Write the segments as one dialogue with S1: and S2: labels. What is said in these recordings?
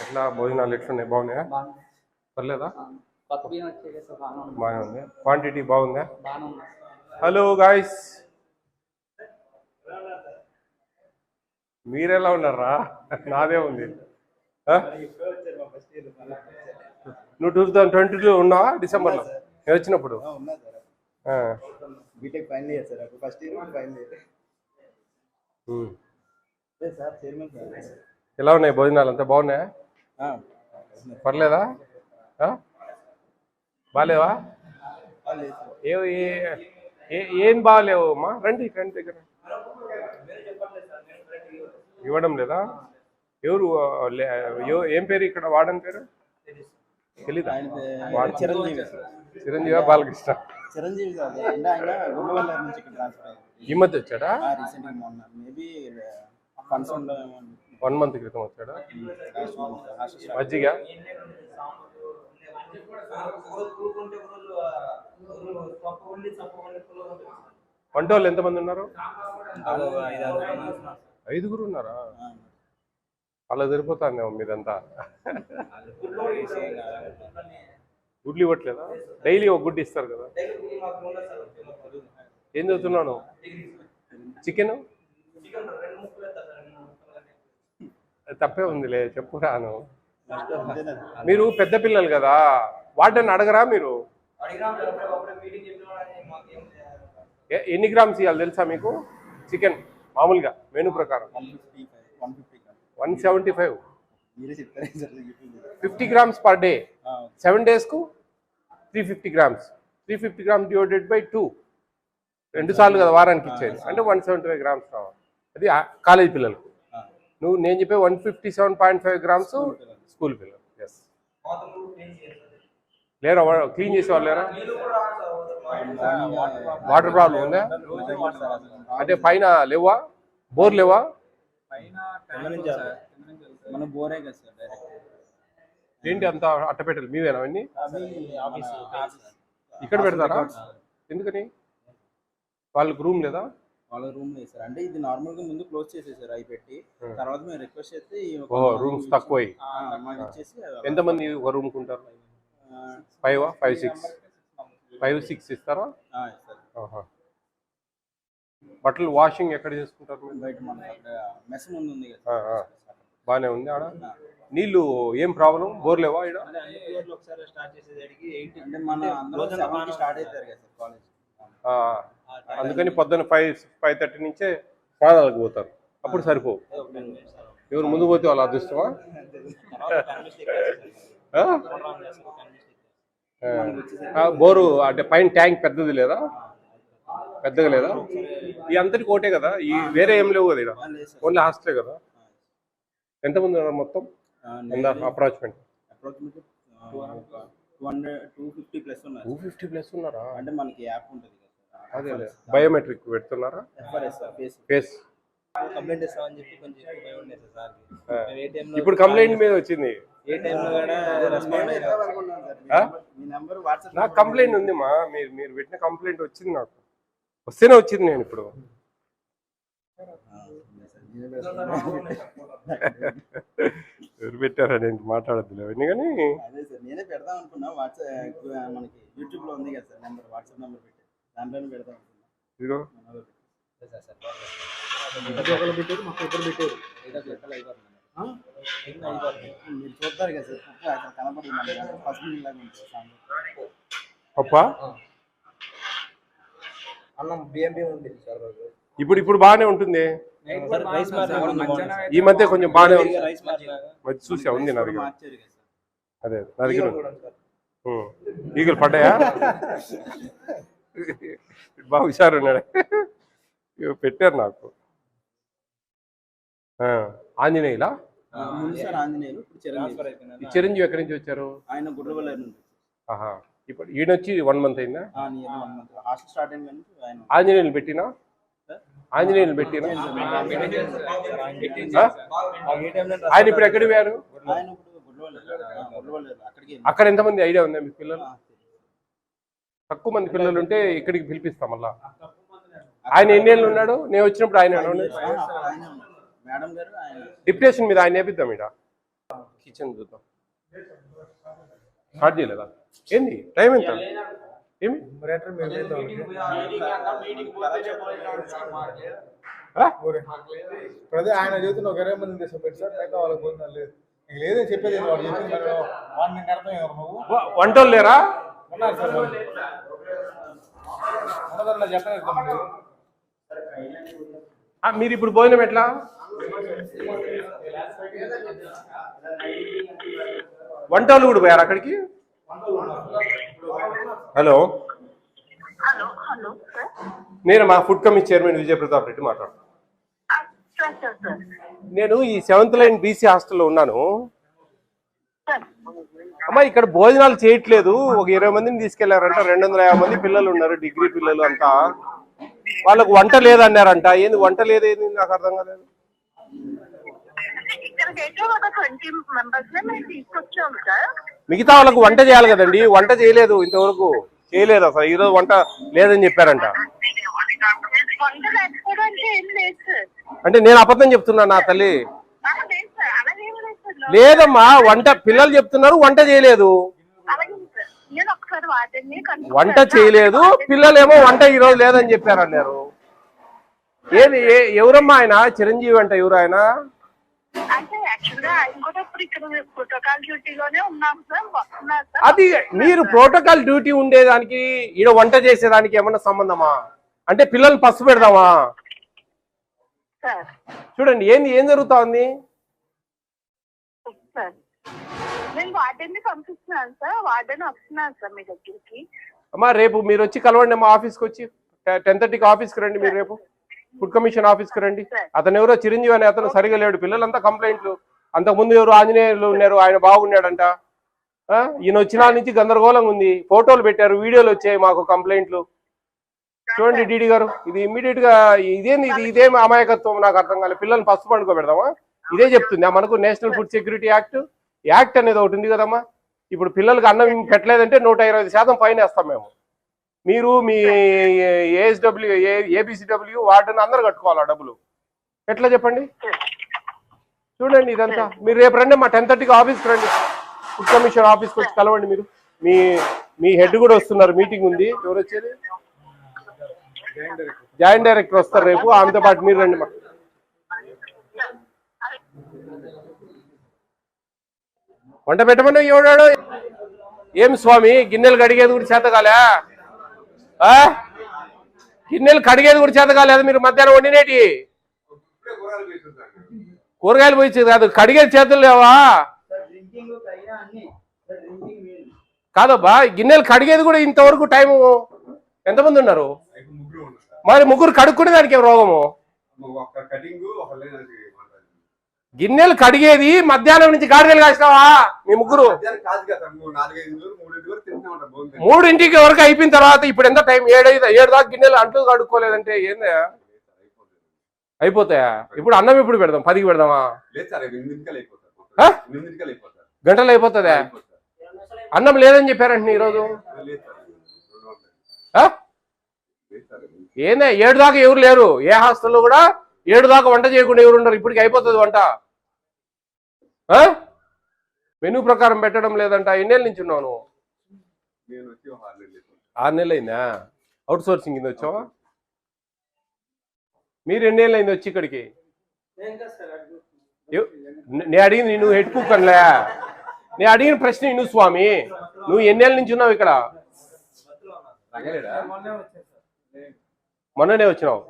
S1: ఎట్లా భోజనాలు ఎట్లున్నాయి? బాగున్నాయా? పర్లేదా? బాగానే ఉంది. క్వాంటిటీ బాగుందా? హలో గాయస్, మీరెలా ఉన్నారా? నాదే ఉంది. నువ్వు 2022 ఉన్నావా? డిసెంబర్లో నేను వచ్చినప్పుడు.
S2: BTech final year sir. First year final year sir. Chairman sir.
S1: ఎలా ఉన్నాయి భోజనాలు? అంతా బాగున్నాయా? పర్లేదా? బాగాలేవా? ఏం బాగాలేవు అమ్మా. రండి రండి, దగ్గర ఇవ్వడం లేదా? ఎవరు ఏం పేరు ఇక్కడ వాడని పేరు తెలీదా? చిరంజీవి బాలకృష్ణ?
S2: చిరంజీవి కాదు అంటే ఆయన గుమ్మవల్లి నుంచి ఇక్కడ ట్రాన్స్ఫర్ అయ్యారు.
S1: ఈ మధ్య వచ్చాడా?
S2: రీసెంట్గా మొన్న మేబీ ఫండ్స్
S1: 1 month క్రితం వచ్చాడా? మజ్జిగ వంట వాళ్ళు ఎంతమంది ఉన్నారు? 5 ఉన్నారా? అలా సరిపోతాందేమో మీదంతా. గుడ్లు ఇవ్వట్లేదా? డైలీ ఒక గుడ్డు ఇస్తారు కదా. ఏం చదువుతున్నాను? చికెన్ తప్పే ఉందిలే, చెప్పు రాను. మీరు పెద్ద పిల్లలు కదా, వాటిని అడగరా మీరు? ఎన్ని గ్రామ్స్ ఇవ్వాలి తెలుసా మీకు చికెన్? మామూలుగా మెనూ ప్రకారం 175. 50 grams పర్ డే, 7 days కు 350 grams. 350 grams డివైడెడ్ బై 2, 2 సార్లు కదా వారానికి ఇచ్చేది, అంటే 175 grams కావాలి. అది కాలేజ్ పిల్లలకు. నేను చెప్పే 157.5 grams స్కూల్ పిల్లలు. ఎస్, లేరా? క్లీన్ చేసే వాళ్ళు లేరా? వాటర్ ప్రాబ్లం ఉందా? అంటే పైన లేవా? బోర్ లేవా? ఏంటి అంత అట్టపెట్టలు మీవేనా అవన్నీ? ఇక్కడ పెడతారా? ఎందుకని? వాళ్ళకి రూమ్ లేదా?
S2: వాళ్ళ రూమ్ లేదు సార్. అంటే ఇది నార్మల్ గా ముందు క్లోజ్ చేసేసారు అవి పెట్టి, తర్వాత మేము రిక్వెస్ట్ చేస్తే
S1: రూమ్స్ తక్కువ. ఎంతమంది ఒక రూమ్ కుంటారు? 5 6 ఇస్తారా? బట్టలు వాషింగ్ ఎక్కడ చేసుకుంటారు?
S2: బయట మెస్ ముందు ఉంది కదా.
S1: బాగానే ఉంది ఆడ. నీళ్ళు ఏం ప్రాబ్లం? బోర్ లేవా ఇక్కడ? అందుకని పొద్దున్న 5:30 నుంచే స్నానాలకు పోతారు. అప్పుడు సరిపోవు. ఎవరు ముందు పోతే వాళ్ళ అదృష్టమా? బోరు అంటే పైన ట్యాంక్ పెద్దది లేదా? పెద్దగా లేదా? ఈ అంతటికి ఒకటే కదా, ఈ వేరే ఏం లేవు కదా ఇక్కడ? ఓన్లీ హాస్టలే కదా. ఎంతమంది ఉన్నారు మొత్తం? అప్రాక్సిమేట్ 250 ప్లస్ ఉన్నారా?
S2: అంటే మనకి యాప్ ఉంటుంది కదా.
S1: అదే బయోమెట్రిక్ పెడుతున్నారా? ఫేస్
S2: కంప్లైంట్ ఇస్తామని చెప్పి కొంచెం భయం ఉండేది సార్.
S1: ఇప్పుడు కంప్లైంట్ మీద వచ్చింది.
S2: ఏ టైంలో కూడా రెస్పాండ్
S1: నాకు కంప్లైంట్ ఉంది మా. మీరు పెట్టిన కంప్లైంట్ వచ్చింది, నాకు వస్తేనే వచ్చింది. నేను ఇప్పుడు ఎవరు పెట్టారా? నేను మాట్లాడద్దు అవన్నీ. కానీ
S2: అదే సార్, నేనే పెడదాం అనుకున్నా. వాట్సాప్ మనకి యూట్యూబ్ లో ఉంది కదా సార్ నెంబర్, వాట్సాప్ నెంబర్ పెట్టి దాంట్లోనే పెడదాం అనుకున్నా.
S1: ఇదిగో
S2: మీరు చూస్తారు కదా సార్, కనపడుతుంది
S1: పప్పా
S2: అన్నం బియ్యం ఉంది సార్.
S1: ఇప్పుడు బాగానే ఉంటుంది. ఈ మధ్య కొంచెం బాగానే ఉంది. చూసా, ఉంది నా దగ్గర. అదే నా దగ్గర ఈగలు పడ్డాయా? బాగా హుషారు ఉన్నాడు. పెట్టారు నాకు. ఆంజనేయులా? చిరంజీవి ఎక్కడి నుంచి వచ్చారు?
S2: ఆయన గుడ్లవల్లి నుంచి.
S1: ఆహా, ఇప్పుడు ఈయనొచ్చి 1 month అయిందా?
S2: హాస్టల్ స్టార్ట్ అయింది.
S1: ఆంజనేయులు పెట్టినా? ఆంజనేయులు పెట్టినా? ఆయన ఇప్పుడు ఎక్కడికి పోయారు? అక్కడ ఎంతమంది ఐడియా ఉందా మీకు? పిల్లలు తక్కువ మంది పిల్లలు ఉంటే ఇక్కడికి పిలిపిస్తాం మళ్ళా. ఆయన ఎన్ని ఏళ్ళు ఉన్నాడు? నేను వచ్చినప్పుడు ఆయన డిప్యుటేషన్ మీద ఆయన నేర్పిద్దాం. ఇక్కడ కిచెన్ చూద్దాం. స్టార్ట్ చేయలేదా? ఏంది టైం ఎంత? ఏమి
S3: ఆయన చెబుతున్న ఒక 20 మంది తీసుకుపెట్టి సార్ అయితే వాళ్ళకి పోతున్నా లేదు లేదని చెప్పేది వాడు చెప్పింది వాడిని అర్థం నువ్వు
S1: వంటలు లేరా?
S3: ఉన్నారు సార్ ఉన్నదన్నా చెప్పలేదు.
S1: మీరు ఇప్పుడు భోజనం ఎట్లా? వంటలు కూడా పోయారు అక్కడికి? హలో, నేను మా ఫుడ్ కమిటీ చైర్మన్ విజయ ప్రతాప్ రెడ్డి మాట్లాడుతున్నాను. నేను ఈ 7th లైన్ బీసీ హాస్టల్లో ఉన్నాను. అమ్మా, ఇక్కడ భోజనాలు చేయట్లేదు. ఒక 20 మందిని తీసుకెళ్లారంట. 250 మంది పిల్లలు ఉన్నారు, డిగ్రీ పిల్లలు అంతా. వాళ్ళకు వంట లేదన్నారంట. ఏంది వంట లేదేంది నాకు అర్థం కాలేదు. మిగతా వాళ్ళకు వంట చేయాలి కదండి, వంట చేయలేదు ఇంతవరకు, చేయలేదు అసలు. ఈరోజు వంట లేదని చెప్పారంట. అంటే నేను అబద్ధం చెప్తున్నా నా తల్లి? లేదమ్మా, వంట పిల్లలు చెప్తున్నారు వంట చేయలేదు. వంట చేయలేదు పిల్లలేమో వంట ఈరోజు లేదని చెప్పారన్నారు. ఏది ఎవరమ్మా ఆయన? చిరంజీవి అంట. ఎవరు ఆయన? అది మీరు ప్రోటోకాల్ డ్యూటీ ఉండేదానికి ఈడ వంట చేసేదానికి ఏమన్నా సంబంధమా? అంటే పిల్లల్ని పసు పెడదామా? చూడండి ఏం జరుగుతా ఉంది. అమ్మా, రేపు మీరు వచ్చి కలవండి మా ఆఫీస్కి వచ్చి. 10:30కి ఆఫీస్కి రండి. మీరు రేపు ఫుడ్ కమిషన్ ఆఫీస్కి రండి. అతను ఎవరో చిరంజీవి అనే అతను సరిగా లేడు. పిల్లలంతా కంప్లైంట్లు. అంతకుముందు ఎవరు ఆంజనేయులు ఉన్నారు, ఆయన బాగున్నాడంట. ఈయన వచ్చిన నుంచి గందరగోళంగా ఉంది. ఫోటోలు పెట్టారు, వీడియోలు వచ్చాయి మాకు కంప్లైంట్లు. చూడండి డీడీ గారు, ఇది ఇమీడియట్ గా ఇదేం అమాయకత్వం నాకు అర్థం కాలేదు. పిల్లల్ని పసుపు పండుకోబెడదామా? ఇదే చెప్తుంది మనకు నేషనల్ ఫుడ్ సెక్యూరిటీ యాక్ట్ అనేది ఒకటి ఉంది కదమ్మా. ఇప్పుడు పిల్లలకి అన్నం పెట్టలేదంటే 125% ఫైన్ వేస్తాం మేము. మీరు మీ ఏఎస్డబ్ల్యూ ఏబిసిడబ్ల్యూ వార్డెన్ అందరు కట్టుకోవాలా డబ్బులు. ఎట్లా చెప్పండి? చూడండి ఇదంతా. మీరు రేపు రండి మా 10:30కి ఆఫీస్కి రండి. ఫుడ్ కమిషన్ ఆఫీస్కి వచ్చి కలవండి. మీరు మీ హెడ్ కూడా వస్తున్నారు, మీటింగ్ ఉంది. ఎవరు వచ్చేది? జాయింట్ డైరెక్టర్ వస్తారు రేపు. ఆమెతో పాటు మీరు రండి. వంట పెట్టమని ఎవడాడు? ఏం స్వామి, గిన్నెలు కడిగేది కూడా చేత కాలే? గిన్నెలు కడిగేది కూడా చేత కాలేదు. మీరు మధ్యాహ్నం వండినేటి కూరగాయలు పోయి కాదు, కడిగేది చేతులు లేవా? కాదబ్బా, గిన్నెలు కడిగేది కూడా ఇంతవరకు టైము. ఎంతమంది ఉన్నారు? మరి ముగ్గురు కడుక్కునే దానికి ఏం రోగము? గిన్నెలు కడిగేది మధ్యాహ్నం నుంచి గాడిదలు కాసినావా మీ ముగ్గురు? 3ంటికి వరకు అయిపోయిన తర్వాత ఇప్పుడు ఎంత టైం? 7 దాకా గిన్నెలు అంట్లు కడుక్కోలేదంటే ఏందా? అయిపోతాయా? ఇప్పుడు అన్నం ఎప్పుడు పెడదాం? 10కి పెడదామా? గంటలు అయిపోతుందా? అన్నం లేదని చెప్పారంటే ఈరోజు ఏందా? 7 దాకా ఎవరు లేరు. ఏ హాస్టల్లో కూడా 7 దాకా వంట చేయకుండా ఎవరు ఉండరు. ఇప్పటికి అయిపోతుంది వంట. మెనూ ప్రకారం పెట్టడం లేదంట. ఎన్నేళ్ళ నుంచి ఉన్నావు నువ్వు? 6 నెలలు అయిందా? అవుట్ సోర్సింగ్ కింద వచ్చావా? మీరు ఎన్నేళ్ళు అయింది వచ్చి ఇక్కడికి? నేను అడిగింది నువ్వు హెడ్ కుక్ అనలే. నేను అడిగిన ప్రశ్న ఇను స్వామి. నువ్వు ఎన్నేళ్ళ నుంచి ఉన్నావు ఇక్కడ? మొన్ననే వచ్చినావు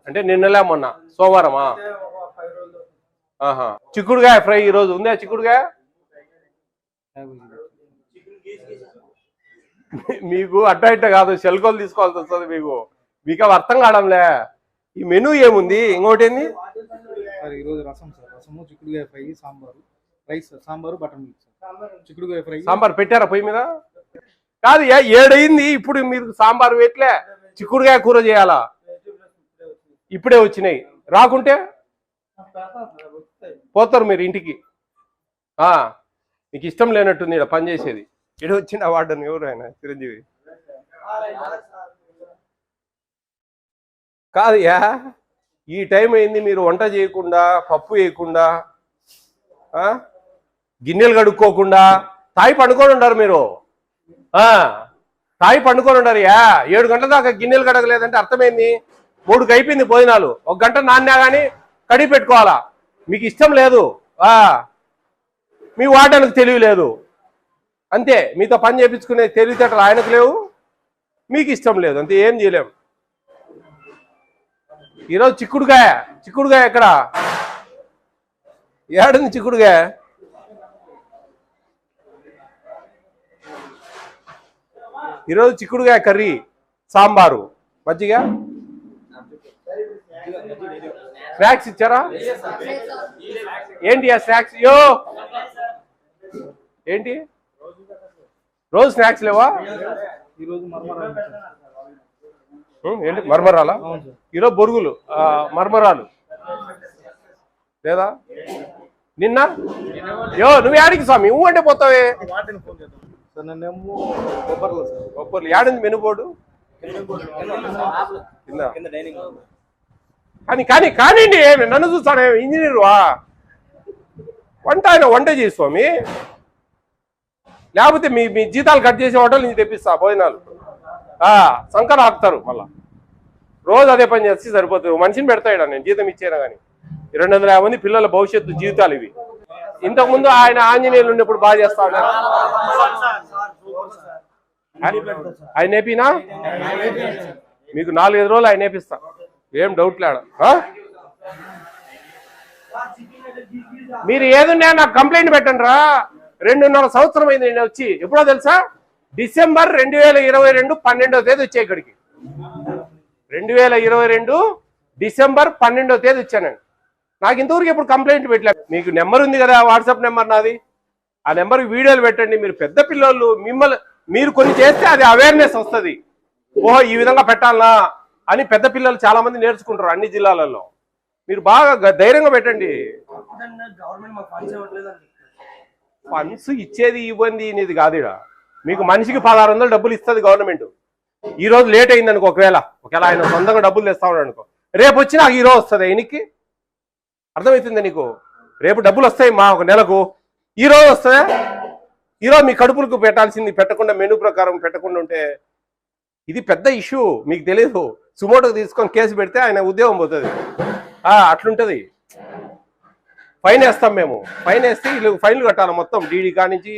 S1: అంటే నిన్నలే మొన్న సోమవారమా? చిక్కుడుగాయ ఫ్రై ఈరోజు ఉందా? చిక్కుడుగాయ మీకు అట్ట ఇట్ట కాదు, శల్కోలు తీసుకోవాల్సి వస్తుంది మీకు అవి అర్థం కావడంలే. ఈ మెనూ ఏముంది? ఇంకోటి ఏంది?
S3: ఈరోజు రసం సార్, రసము, చిక్కుడుగాయ fry, sambar, rice, sambar, butter milk, చిక్కుడుగాయ ఫ్రై.
S1: సాంబార్ పెట్టారా పొయ్యి మీద? కాదు, 7 అయింది. ఇప్పుడు మీరు సాంబార్ పెట్టలే, చిక్కుడుగాయ కూర చేయాలా? ఇప్పుడే వచ్చినాయి. రాకుంటే పోతారు మీరు ఇంటికి. నీకు ఇష్టం లేనట్టుంది ఇక్కడ పని చేసేది. ఇక్కడ వచ్చిన వార్డెన్ ఎవరు? ఆయన చిరంజీవి కాదయ్యా. ఈ టైం అయింది, మీరు వంట చేయకుండా, పప్పు వేయకుండా, గిన్నెలు కడుక్కోకుండా తాయి పండుకొని ఉంటారు మీరు. తాయి పండుకొని ఉంటారు. 7 గంటల దాకా గిన్నెలు కడగలేదంటే అర్థమైంది. 3కి అయిపోయింది భోజనాలు, 1 గంట నాన్నా కానీ కడిగి పెట్టుకోవాలా. మీకు ఇష్టం లేదు, మీ వాడడానికి తెలివి లేదు, అంతే. మీతో పని చేయించుకునే తెలివితేటలు ఆయనకు లేవు, మీకు ఇష్టం లేదు, అంతే. ఏం చేయలేము. ఈరోజు చిక్కుడుగాయ ఎక్కడ ఏడుంది చిక్కుడుగాయ? ఈరోజు చిక్కుడుగాయ కర్రీ, సాంబారు, మజ్జిగ. స్నాక్స్ ఇచ్చారా? ఏంటి ఆ స్నాక్స్? ఏంటి రోజు స్నాక్స్ లేవా? ఏంటి మర్మరాలా? ఈరోజు బొరుగులు, మర్మరాలు లేదా? నిన్న నువ్వు యాడికి స్వామి అంటే పోతావే? బొబ్బర్లు యాడింది మెను బోర్డు కానీ కానివ్వండి. నన్ను చూస్తాను, ఇంజనీర్ వంట చేసి స్వామి, లేకపోతే మీ జీతాలు కట్ చేసే హోటల్ నుంచి తెప్పిస్తా భోజనాలు. సంకర ఆపుతారు మళ్ళా. రోజు అదే పని చేస్తే సరిపోతుంది. మనిషిని పెడతాడు, నేను జీతం ఇచ్చాను కానీ. 250 మంది పిల్లల భవిష్యత్తు జీవితాలు ఇవి. ఇంతకుముందు ఆయన ఆంజనేయులు ఉన్నప్పుడు బాగా చేస్తా ఉన్నారు. ఆయన నేపినా మీకు 4-5 రోజులు ఆయన నేపిస్తా, ఏం డౌట్ లేడ. మీరు ఏదున్నా నాకు కంప్లైంట్ పెట్టండి రా. 2.5 సంవత్సరం అయింది నేను వచ్చి. ఎప్పుడో తెలుసా? డిసెంబర్ 2022 12వ తేదీ వచ్చే ఇక్కడికి. 2022 డిసెంబర్ 12వ తేదీ వచ్చానండి. నాకు ఇంతవరకు ఎప్పుడు కంప్లైంట్ పెట్టలేదు. మీకు నెంబర్ ఉంది కదా, వాట్సాప్ నెంబర్ నాది. ఆ నెంబర్కి వీడియోలు పెట్టండి. మీరు పెద్ద పిల్లలు, మీరు కొన్ని చేస్తే అది అవేర్నెస్ వస్తుంది. ఓహో ఈ విధంగా పెట్టాలనా అని పెద్ద పిల్లలు చాలా మంది నేర్చుకుంటారు అన్ని జిల్లాలలో. మీరు బాగా ధైర్యంగా పెట్టండి. ఫండ్స్ ఇచ్చేది ఇవ్వండి అనేది కాదు. మీకు మనిషికి 1600 డబ్బులు ఇస్తుంది గవర్నమెంట్. ఈ రోజు లేట్ అయింది అనుకో, ఒకవేళ ఆయన సొంతంగా డబ్బులు తెస్తా ఉన్నాడు అనుకో, రేపు వచ్చి నాకు ఈరోజు వస్తుంది. ఆయనకి అర్థమవుతుంది నీకు? రేపు డబ్బులు వస్తాయి మా ఒక నెలకు, ఈరోజు వస్తాయా? ఈరోజు మీ కడుపులకు పెట్టాల్సింది పెట్టకుండా, మెనూ ప్రకారం పెట్టకుండా ఉంటే ఇది పెద్ద ఇష్యూ. మీకు తెలియదు. సుమోటోకి తీసుకొని కేసు పెడితే ఆయన ఉద్యోగం పోతుంది. అట్లుంటుంది. ఫైన్ వేస్తాం మేము. ఫైన్ వేస్తే వీళ్ళు ఫైన్లు కట్టాలి మొత్తం. డీడీ కానించి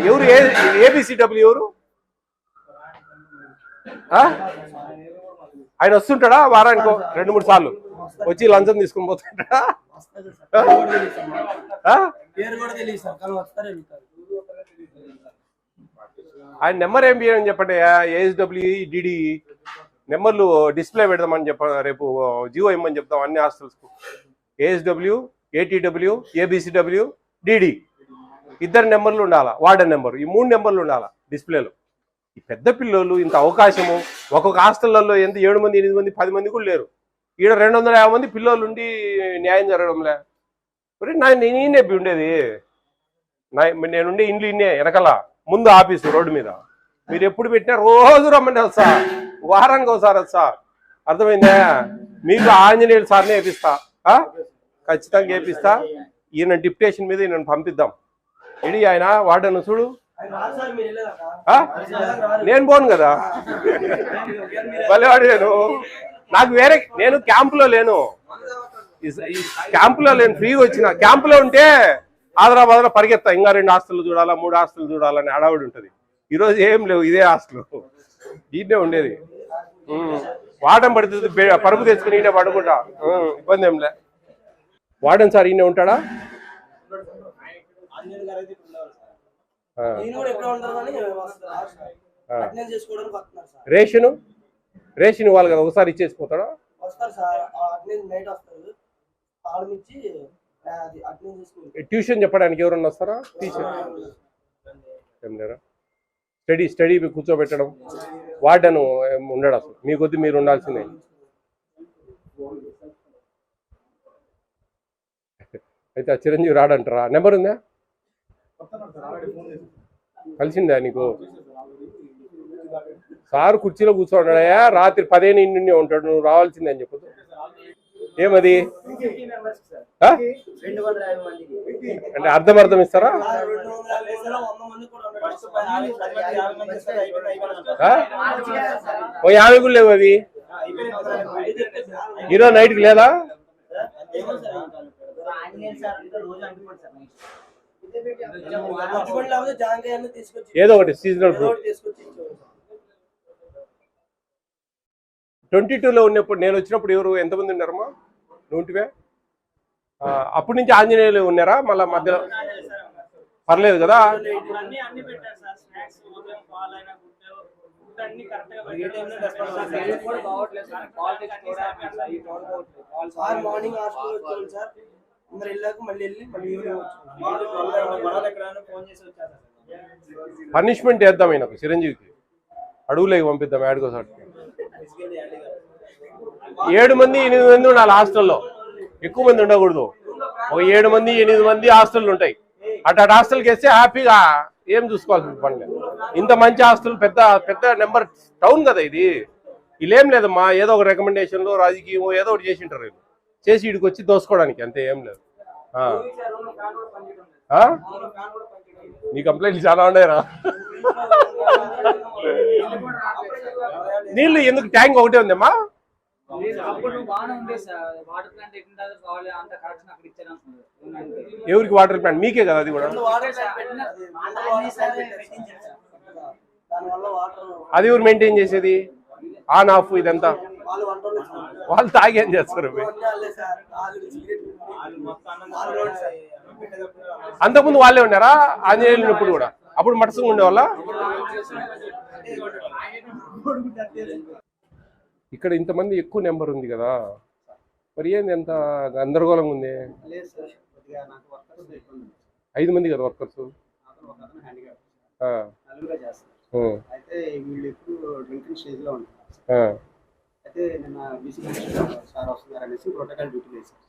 S1: ఎవరు ఏబిసిడబ్ల్యూ ఎవరు ఆయన వస్తుంటాడా? వారానికి 2-3 సార్లు వచ్చి లంచం తీసుకుని పోతుంటాడా? ఆయన నెంబర్ ఏం చేయని చెప్పండి. ఏఎస్డబ్ల్యూ డిడి నెంబర్లు డిస్ప్లే పెడదామని రేపు జియో ఇమ్మని చెప్తాం అన్ని హాస్టల్స్కు. ఏఎస్డబ్ల్యూ, ఏటీడబ్ల్యూ, ఏబిసిడబ్ల్యూ, డిడి 2 నెంబర్లు ఉండాలా. వార్డెన్ నెంబర్, ఈ 3 నెంబర్లు ఉండాలా డిస్ప్లేలో. ఈ పెద్ద పిల్లలు ఇంత అవకాశము ఒక్కొక్క హాస్టళ్లలో ఎంత 7 మంది, 8 మంది, 10 మంది కూడా లేరు. ఈడ 250 మంది పిల్లలు ఉండి న్యాయం జరగడంలే. నేనే ఉండేది, నేనుండే ఇండ్లు ఇన్నే వెనకాల, ముందు ఆఫీసు రోడ్డు మీద. మీరు ఎప్పుడు పెట్టినా రోజు రమ్మంటే వస్తా, వారానికి ఒకసారి వస్తా. అర్థమైందా? మీకు ఆంజనేయులు సార్నే వేపిస్తా, ఖచ్చితంగా వేపిస్తా. ఈయన డిప్యుటేషన్ మీద ఈయన పంపిద్దాం. ఇది ఆయన వాడను చూడు. నేను పోను కదా, భలేవాడు. నాకు వేరే, నేను క్యాంపులో లేను, ఫ్రీగా వచ్చిన. క్యాంపులో ఉంటే ఆదరాబాద్లో పరిగెత్తా, ఇంకా 2 హాస్టల్ చూడాలా, 3 హాస్టల్ చూడాలని అడావుడి ఉంటుంది. ఈరోజు ఏం లేవు, ఇదే హాస్టల్, దీన్నే ఉండేది. వాడడం పడుతుంది, పరుపు తెచ్చుకుని ఈయన పడుకుంటా, ఇబ్బంది ఏం లే. వాడన్ సార్ ఈయన ఉంటాడా? రేషన్ ఇవ్వాలి కదా, ఒకసారి ఇచ్చేసిపోతాడా? ట్యూషన్ చెప్పడానికి ఎవరన్నా వస్తారా? టీచర్ ఏం లేరా? స్టడీ కూర్చోబెట్టడం, వార్డెన్ ఉండడు అసలు. మీ కొద్ది మీరు ఉండాల్సిందే. అయితే ఆ చిరంజీవి రాడంటారా? నెంబర్ ఉందా? కలిసిందా నీకు? సార్ కుర్చీలో కూర్చోన్నాడయా, రాత్రి 10 ఇంటి ఉంటాడు, నువ్వు రావాల్సిందే అని చెప్పదు. ఏమది ఆ?
S2: 250 మందికి.
S1: అంటే అర్థం ఇస్తారా?
S2: 250 వేసారా, 100 మంది కూడా ఉండొచ్చు. ఫస్ట్ 50 మంది ఇస్తారు, అయిపోయింది.
S1: ఆ? ఓ 50 కూడా లేవు అవి ఈరోజు నైట్కి లేదా? ఏదో ఒకటి సీజనల్ ఫ్రూట్. 22లో ఉన్నప్పుడు నేను వచ్చినప్పుడు ఎవరు ఎంతమంది ఉన్నారమ్మా? నువ్వుంటివే అప్పటి నుంచి ఆంజనేయులు ఉన్నారా? మళ్ళీ మధ్యలో పర్లేదు కదా?
S2: మార్నింగ్ హాస్పిటల్ వచ్చాను సార్, అందరు వెళ్ళాక మళ్ళీ వెళ్ళి మళ్ళీ
S1: పనిష్మెంట్ వేద్దాం ఆయనకు, చిరంజీవికి అడుగులేకి పంపిద్దాం ఏడుకోసారి. 7 మంది 8 మంది ఉండాలి హాస్టల్లో, ఎక్కువ మంది ఉండకూడదు. ఒక 7 మంది 8 మంది హాస్టల్ ఉంటాయి. అటు హాస్టల్కి వేస్తే హ్యాపీగా ఏం చూసుకోవాల్సిన పని లేదు. ఇంత మంచి హాస్టల్, పెద్ద పెద్ద నెంబర్ టౌన్ కదా ఇది. వీళ్ళేం లేదమ్మా, ఏదో ఒక రికమెండేషన్లో రాజకీయం ఏదో ఒకటి చేసి ఉంటారు వీళ్ళు, చేసి ఇడికి వచ్చి దోసుకోవడానికి, అంతే, ఏం లేదు. నీ కంప్లైంట్లు చాలా ఉన్నాయరా? నీళ్ళు ఎందుకు? ట్యాంక్ ఒకటే ఉందమ్మా. ఎవరికి వాటర్ ప్లాంట్? మీకే కదా అది కూడా. అది ఎవరు మెయింటైన్ చేసేది? ఆన్ ఆఫ్ ఇదంతా వాళ్ళు తాగి ఏం చేస్తారు? అంతకుముందు వాళ్ళే ఉన్నారా ఆంజనేయులు ఉన్నప్పుడు కూడా? అప్పుడు మటసంగా ఉండేవాళ్ళ? ఇక్కడ ఇంతమంది ఎక్కువ నెంబర్ ఉంది కదా, మరి ఏంది ఎంత గందరగోళంగా ఉంది? 5 మంది కదా వర్కర్స్.
S2: అయితే వీళ్ళు ఎప్పుడు డ్రింకింగ్ స్టేజ్ లో ఉంటారు. అయితే నిన్న బీసీ సార్ వస్తున్నారు అనేసి ప్రోటోకాల్ డ్యూటీ వేశారు.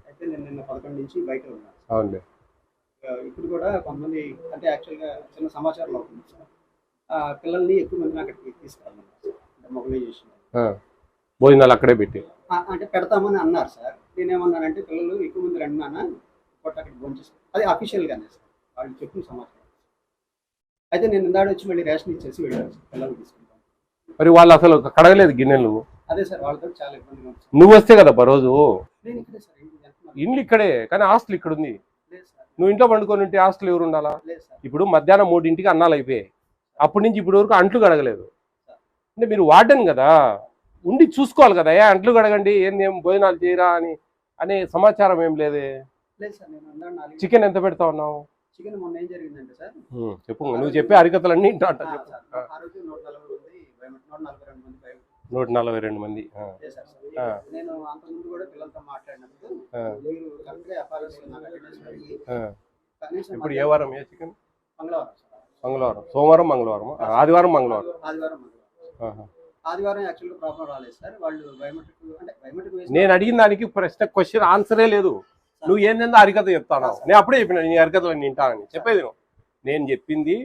S2: అయితే నేను నిన్న 11 నుంచి బయట ఉన్నాను.
S1: అవునండి.
S2: ఇప్పుడు కూడా కొంతమంది అంటే యాక్చువల్గా చిన్న సమాచారం అవుతుంది సార్, పిల్లల్ని ఎక్కువ మందిని అక్కడికి తీసుకెళ్ళమన్నారు అంటే మొబిలైజేషన్.
S1: భోజనాలు అక్కడే పెట్టి
S2: అంటే పెడతామని అన్నారు సార్. నేనేమన్నానంటే పిల్లలు ఎక్కువ మంది రండి నాన్న, అక్కడికి భోంచేస్తాను, అది అఫీషియల్గానే సార్ వాళ్ళు చెప్పిన సమాచారం. అయితే నేను ఇందాడు వచ్చి మళ్ళీ రేషన్ ఇచ్చేసి వెళ్ళాను సార్, పిల్లలు తీసుకుంటాను.
S1: మరి వాళ్ళు అసలు కడగలేదు గిన్నెలు?
S2: అదే సార్, వాళ్ళతో చాలా ఇబ్బందిగా ఉంది.
S1: నువ్వు వస్తే కదా రోజు.
S2: నేను ఇక్కడే సార్,
S1: ఇల్లు ఇక్కడే, కానీ హాస్టల్ ఇక్కడ ఉంది. నువ్వు ఇంట్లో పండుకొని ఉంటే హాస్టల్ ఎవరు ఉండాలా? ఇప్పుడు మధ్యాహ్నం 3ంటికి అన్నాలు అయిపోయాయి, అప్పటి నుంచి ఇప్పటి వరకు అంట్లు కడగలేదు. అంటే మీరు వార్డెన్ కదా, ఉండి చూసుకోవాలి కదా, అంట్లు కడగండి, ఏం భోజనాలు చేయరా అనే సమాచారం ఏం లేదే. చికెన్ ఎంత పెడతా ఉన్నావు?
S2: చికెన్ మొన్న ఏం జరిగిందంటే సార్,
S1: చెప్పు, నువ్వు చెప్పే హరికథలన్నీ ఇంటా. 142 మంది.
S2: నేను అంతకుముందు కూడా పిల్లలతో మాట్లాడినప్పుడు మీరు కరెక్ట్గా
S1: ఇప్పుడు ఏ వారం? ఏ చికెన్?
S2: మంగళవారం,
S1: సోమవారం, మంగళవారం, ఆదివారం, మంగళవారం.
S2: ఆదివారం యాక్చువల్గా ప్రాబ్లం రాలేదు సార్. వాళ్ళు బయోమెట్రిక్ అంటే బయోమెట్రిక్
S1: నేను అడిగిన దానికి క్వశ్చన్ ఆన్సరే లేదు. నువ్వు ఏందో హరికథ చెప్తాను. నేను అప్పుడే చెప్పిన నీ హరికథలు వింటానని. చెప్పేది నేను చెప్పింది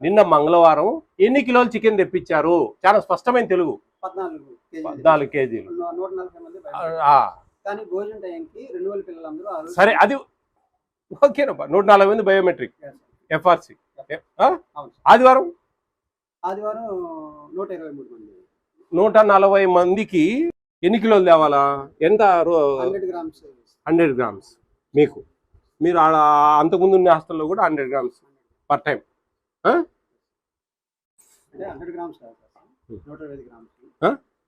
S1: నిన్న మంగళవారం ఎన్ని కిలోలు చికెన్ తెప్పించారు? చాలా స్పష్టమైన తెలుగు. 14 కేజీలు.
S2: 140 మంది. కానీ భోజనం టైంకి 2000 పిల్లలందరూ.
S1: సరే, అది ఓకేనా? 140 మంది బయోమెట్రిక్ ఎఫ్ఆర్సి. ఆదివారం
S2: 123 మంది.
S1: 140 మందికి ఎన్ని కిలోలు తేవాలా? ఎంత? 100 గ్రామ్స్. మీరు అంతకుముందు ఉన్న హాస్టల్లో కూడా 100 grams per time.
S2: 100 grams 125 grams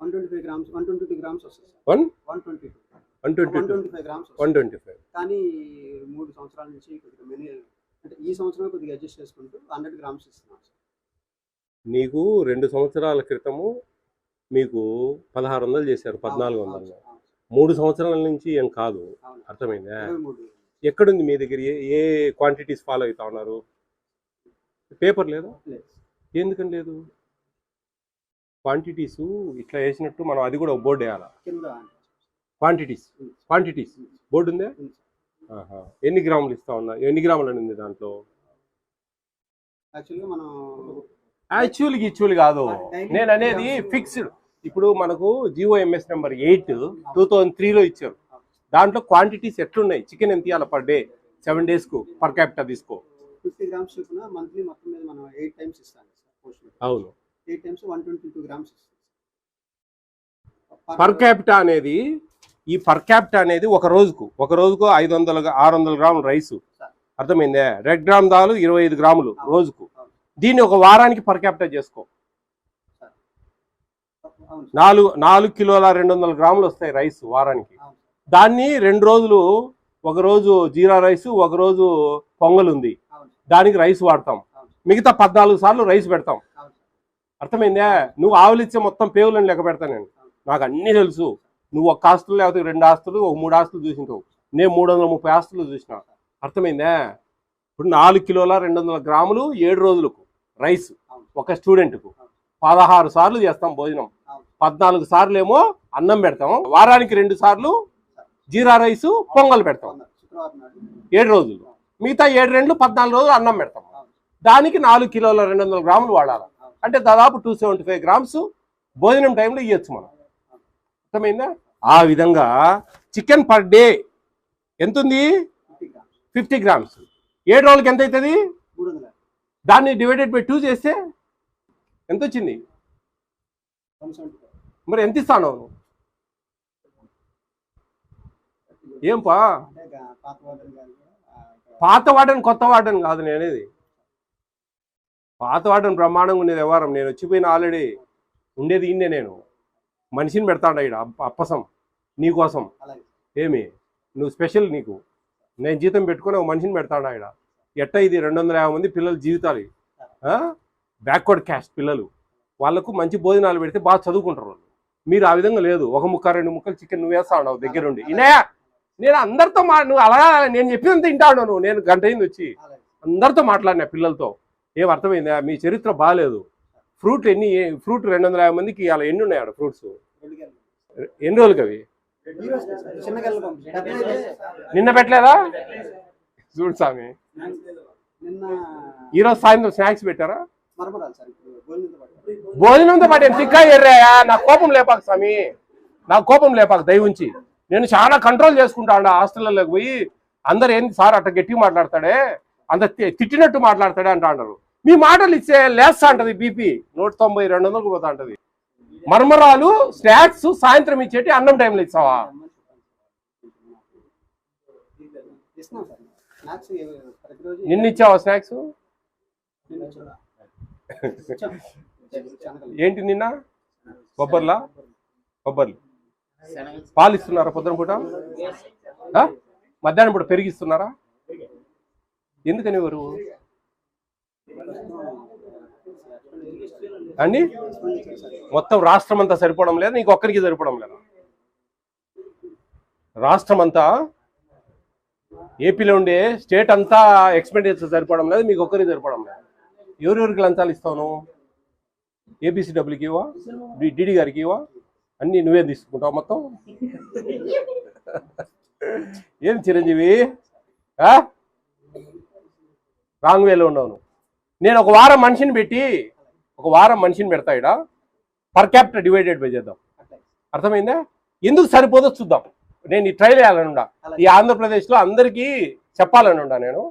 S2: 125 grams 122 grams వస్తుంది సార్. 125 గ్రామ్స్
S1: 125.
S2: కానీ 3 సంవత్సరాల నుంచి కొద్దిగా మెనీ అంటే ఈ సంవత్సరం కొద్దిగా అడ్జస్ట్ చేసుకుంటూ 100 గ్రామ్స్ ఇస్తున్నాం సార్.
S1: నీకు 2 సంవత్సరాల క్రితము మీకు 1600 చేశారు, 1400. 3 సంవత్సరాల నుంచి ఏం కాదు, అర్థమైందా? ఎక్కడుంది మీ దగ్గర? ఏ క్వాంటిటీస్ ఫాలో అవుతా ఉన్నారు? పేపర్ లేదా? ఎందుకని లేదు? క్వాంటిటీస్ ఇట్లా వేసినట్టు మనం అది కూడా బోర్డు వేయాలా? క్వాంటిటీస్ బోర్డు ఉందే? ఎన్ని గ్రాములు ఇస్తా ఉన్నా? ఎన్ని గ్రాములు అని ఉంది దాంట్లో? యాక్చువల్గా కాదు నేను అనేది, ఫిక్స్డ్. ఇప్పుడు మనకు జిఓఎంఎస్ నెంబర్ 8 2003లో ఇచ్చారు. దాంట్లో క్వాంటిటీస్ ఎట్లున్నాయి, చికెన్ ఎంత ఇవ్వాలి పర్ డే 7 daysకు పర్ క్యాపిటా తీసుకో.
S2: 50 grams చొప్పున మంత్లీ మొత్తం మీద మనం 8 times ఇస్తాం సార్ పోస్ట్.
S1: అవును,
S2: 8 times 122 grams ఇస్తాం
S1: పర్ క్యాపిటా అనేది. ఈ పర్ క్యాపిటా అనేది ఒక రోజుకు 500-600 గ్రాములు రైసు, అర్థమైందే. రెడ్ గ్రామ్ దాలు 25 గ్రాములు రోజుకు. దీన్ని ఒక వారానికి పర్ క్యాపిటా చేసుకో. 4 కిలోల 200 గ్రాములు వస్తాయి రైస్ వారానికి. దాన్ని 2 రోజులు, ఒక రోజు జీరా రైస్, ఒక రోజు పొంగల్ ఉంది, దానికి రైస్ వాడతాం. మిగతా 14 సార్లు రైస్ పెడతాం, అర్థమైందా. నువ్వు ఆవులిచ్చే మొత్తం పేవులను లెక్క పెడతా నేను, నాకు అన్నీ తెలుసు. నువ్వు ఒక ఆస్తులు లేకపోతే 2 ఆస్తులు, ఒక 3 ఆస్తులు చూసింటావు, నేను 330 ఆస్తులు చూసిన, అర్థమైందా. ఇప్పుడు 4 కిలోల 200 గ్రాములు 7 రోజులకు రైస్ ఒక స్టూడెంట్కు. 16 సార్లు చేస్తాం భోజనం, 14 సార్లు ఏమో అన్నం పెడతాం, వారానికి 2 సార్లు జీరా రైసు పొంగల్ పెడతాం 7 రోజులు. మిగతా 7 2 14 రోజులు అన్నం పెడతాం. దానికి 4 కిలోల 200 గ్రాములు వాడాలి, అంటే దాదాపు 275 గ్రామ్స్ భోజనం టైంలో ఇవ్వచ్చు మనం, అర్థమైందా. ఆ విధంగా చికెన్ పర్ డే ఎంత ఉంది, 50 గ్రామ్స్. 7 రోజులకి ఎంత అవుతుంది, దాన్ని డివైడెడ్ బై 2 చేస్తే ఎంత వచ్చింది. మరి ఎంత ఇస్తాను ఏం పా, పాత వాడని కొత్త వాడని కాదు నేను అనేది. పాత వాడని బ్రహ్మాండంగా ఉండేది వ్యవహారం. నేను వచ్చిపోయిన ఆల్రెడీ ఉండేది ఇన్నే. నేను మనిషిని పెడతాడు ఇక్కడ అప్పసం నీకోసం. ఏమి నువ్వు స్పెషల్, నీకు నేను జీతం పెట్టుకొని ఒక మనిషిని పెడతాడు ఇక్కడ. ఇది 250 మంది పిల్లల జీవితాలు, బ్యాక్వర్డ్ క్యాస్ట్ పిల్లలు, వాళ్ళకు మంచి భోజనాలు పెడితే బాగా చదువుకుంటారు వాళ్ళు. మీరు ఆ విధంగా లేదు, 1 ముక్క 2 ముక్కలు చికెన్ నువ్వు వేస్తా ఉన్నావు దగ్గరుండి. ఇనయా నేను అందరితో నేను అలా నేను చెప్పినంత తింటా ఉన్నాను. నేను గంట అయింది వచ్చి అందరితో మాట్లాడినా పిల్లలతో. ఏం అర్థమైందా, మీ చరిత్ర బాగాలేదు. ఫ్రూట్ 250 మందికి అలా ఎన్ని ఉన్నాయి ఆడ ఫ్రూట్స్, ఎన్ని రోజులకి అవి నిన్న పెట్టలేదా చూడు స్వామి. ఈరోజు సాయంత్రం స్నాక్స్ పెట్టారా, భోజనంతో పాటు తిక్కా ఎర్రాయా. నాకు కోపం లేపాక స్వామి, నాకు కోపం లేపాక దయవుంచి. నేను చాలా కంట్రోల్ చేసుకుంటాను హాస్టల్లోకి పోయి. అందరు ఏంది సార్ అట్ట గట్టిగా మాట్లాడతాడే, అంత తిట్టినట్టు మాట్లాడతాడే అంటా అంటారు. మీ మాటలు ఇచ్చే లేస్తా అంటది బీపీ 190-200 పోతా అంటది. మర్మరాలు స్నాక్స్ సాయంత్రం ఇచ్చేటి అన్నం టైంలో ఇస్తావా. నిన్న ఇచ్చావా స్నాక్స్ ఏంటి నిన్న, కొబ్బర్లు పాలు ఇస్తున్నారా పొద్దున పూట, మధ్యాహ్నం పూట పెరిగిస్తున్నారా, ఎందుకని ఎవరు అండి. మొత్తం రాష్ట్రం అంతా సరిపోవడం లేదా, నీకు ఒక్కరికి సరిపోవడం లేదా. రాష్ట్రం అంతా ఏపీలో ఉండే స్టేట్ అంతా ఎక్స్పెండిచర్ సరిపోవడం లేదు, మీకు ఒక్కరికి సరిపోవడం లేదు. ఎవరెవరికి లంచాలు ఇస్తావు, ఏబీసీ డబ్ల్యూకి ఇవా, డిడి గారికి ఇవా, అన్నీ నువ్వే తీసుకుంటావు మొత్తం. ఏం చిరంజీవి రాంగ్ వేలో ఉన్నావు. నేను ఒక వారం మనిషిని పెడతా ఇక్కడ, పర్ క్యాపిటల్ డివైడెడ్ బై చేద్దాం, అర్థమైందా. ఎందుకు సరిపోదో చూద్దాం. నేను ఈ ట్రైల్ వేయాలని ఉండా, ఈ ఆంధ్రప్రదేశ్లో అందరికీ చెప్పాలని ఉండా నేను.